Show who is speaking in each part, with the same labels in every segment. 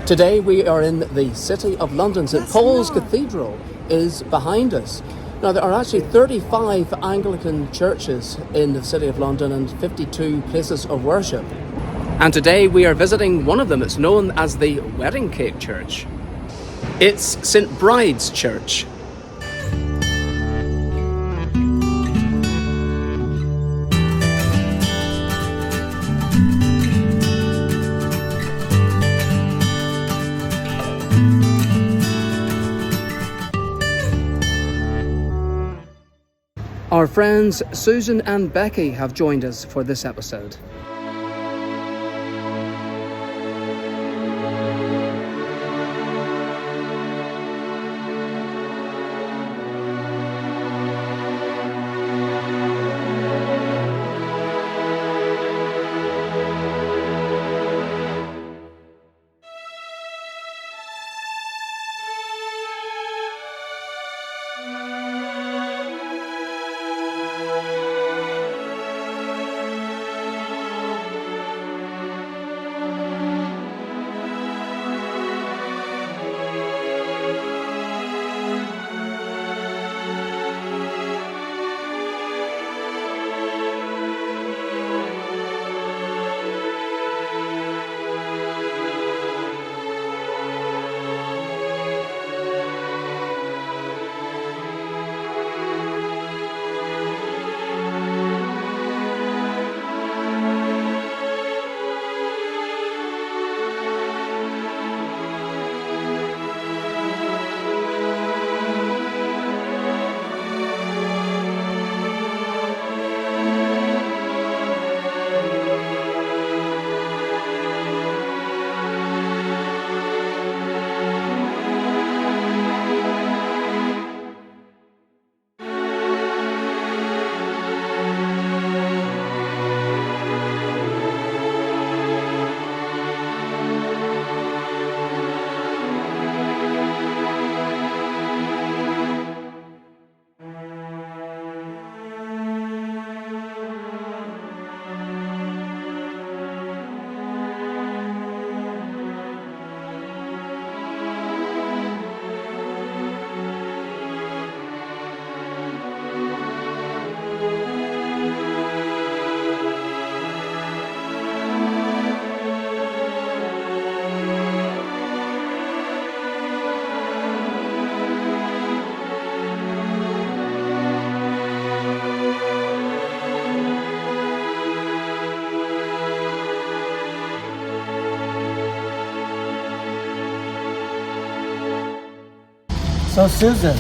Speaker 1: Today we are in the City of London. St Paul's Cathedral is behind us. Now there are actually 35 Anglican churches in the City of London and 52 places of worship. And today we are visiting one of them. It's known as the Wedding Cake Church. It's St Bride's Church. Our friends Susan and Becky have joined us for this episode.
Speaker 2: So Susan,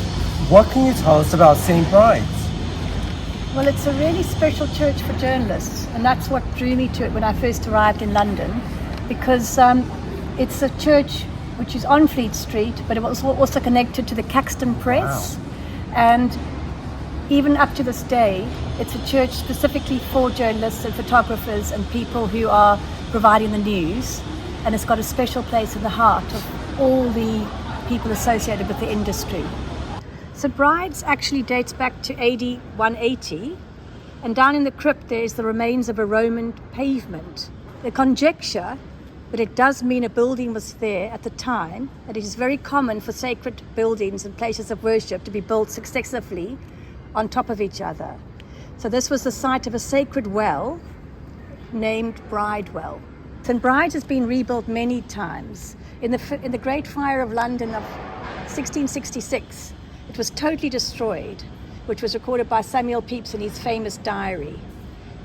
Speaker 2: what can you tell us about St. Bride's?
Speaker 3: Well, it's a really special church for journalists, and that's what drew me to it when I first arrived in London, because it's a church which is on Fleet Street, but it was also connected to the Caxton Press.
Speaker 2: Wow.
Speaker 3: And even up to this day, it's a church specifically for journalists and photographers and people who are providing the news, and it's got a special place in the heart of all the people associated with the industry. St Bride's actually dates back to AD 180, and down in the crypt there is the remains of a Roman pavement. The conjecture, but it does mean a building was there at the time, that it is very common for sacred buildings and places of worship to be built successively on top of each other. So this was the site of a sacred well named Bridewell. St Bride's has been rebuilt many times. In the Great Fire of London of 1666, it was totally destroyed, which was recorded by Samuel Pepys in his famous diary.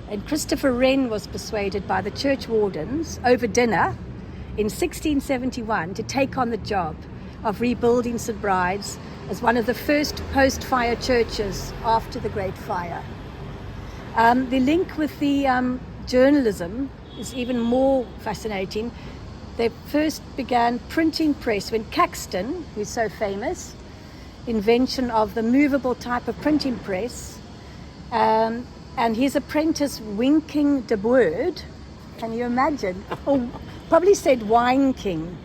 Speaker 3: And Christopher Wren was persuaded by the church wardens over dinner in 1671 to take on the job of rebuilding St Bride's as one of the first post-fire churches after the Great Fire. The link with the journalism is even more fascinating. They first began printing press when Caxton, who's so famous, invention of the movable type of printing press, and his apprentice Winking de Boord, can you imagine? Or probably said Wine King.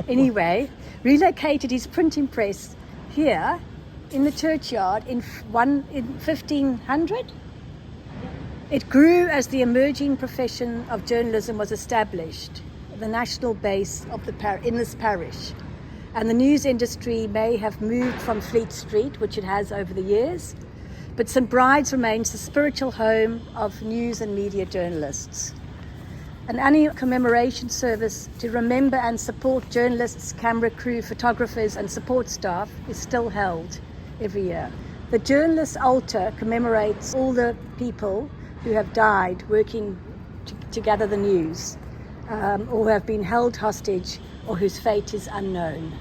Speaker 3: Anyway, relocated his printing press here in the churchyard in 1500. It grew as the emerging profession of journalism was established. the national base of in this parish. And the news industry may have moved from Fleet Street, which it has over the years, but St Bride's remains the spiritual home of news and media journalists. An annual commemoration service to remember and support journalists, camera crew, photographers and support staff is still held every year. The journalists' altar commemorates all the people who have died working to gather the news, or who have been held hostage or whose fate is unknown.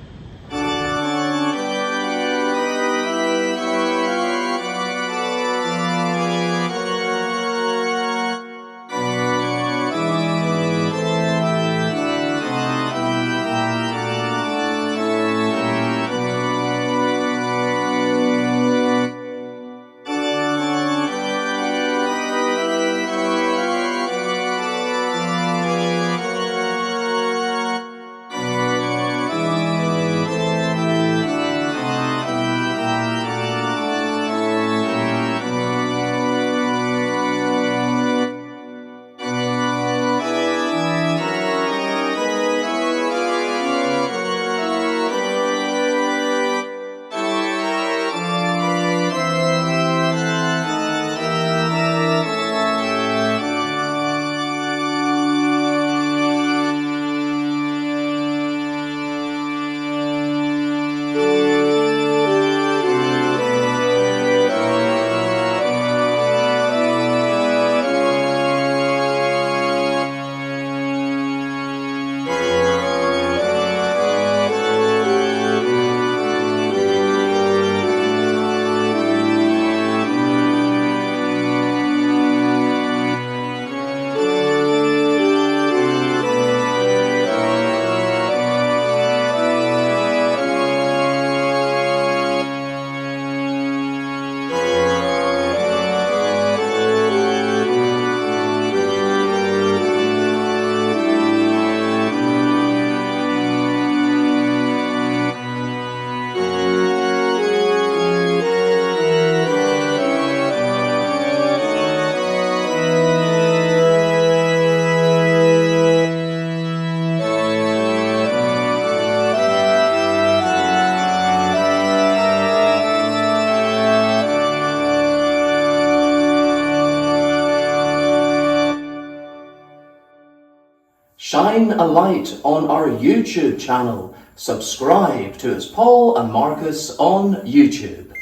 Speaker 1: Shine a light on our YouTube channel. Subscribe to us, Paul and Marcus, on YouTube.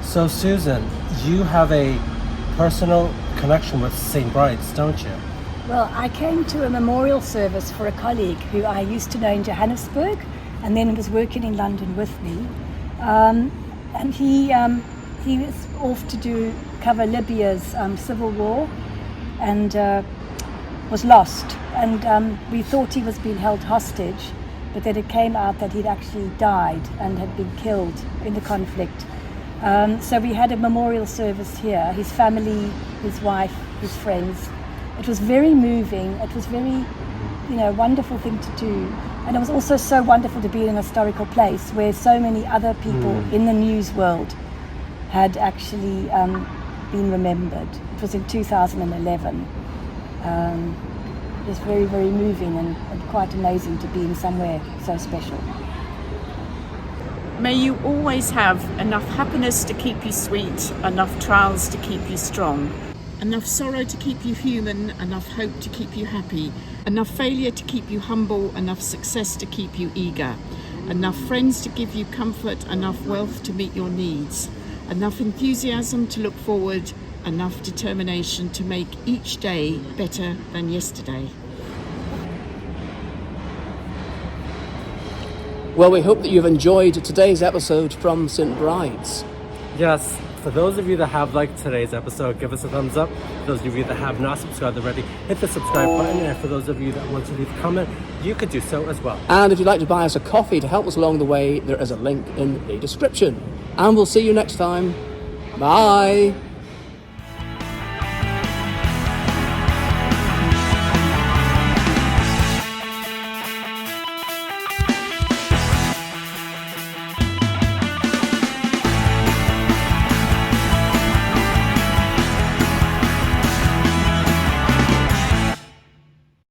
Speaker 2: So Susan, you have a personal connection with St. Bride's, don't you?
Speaker 3: Well, I came to a memorial service for a colleague who I used to know in Johannesburg and then was working in London with me. And he was off to cover Libya's civil war and was lost. And we thought he was being held hostage, but then it came out that he'd actually died and had been killed in the conflict. So we had a memorial service here, his family, his wife, his friends. It was very moving. It was very, wonderful thing to do. And it was also so wonderful to be in an historical place where so many other people in the news world had actually been remembered. It was in 2011. It was very, very moving and quite amazing to be in somewhere so special.
Speaker 4: May you always have enough happiness to keep you sweet, enough trials to keep you strong, enough sorrow to keep you human, enough hope to keep you happy, enough failure to keep you humble, enough success to keep you eager, enough friends to give you comfort, enough wealth to meet your needs, enough enthusiasm to look forward, enough determination to make each day better than yesterday.
Speaker 1: Well, we hope that you've enjoyed today's episode from St. Bride's.
Speaker 2: Yes, for those of you that have liked today's episode, give us a thumbs up. For those of you that have not subscribed already, hit the subscribe button. And for those of you that want to leave a comment, you could do so as well.
Speaker 1: And if you'd like to buy us a coffee to help us along the way, there is a link in the description. And we'll see you next time. Bye.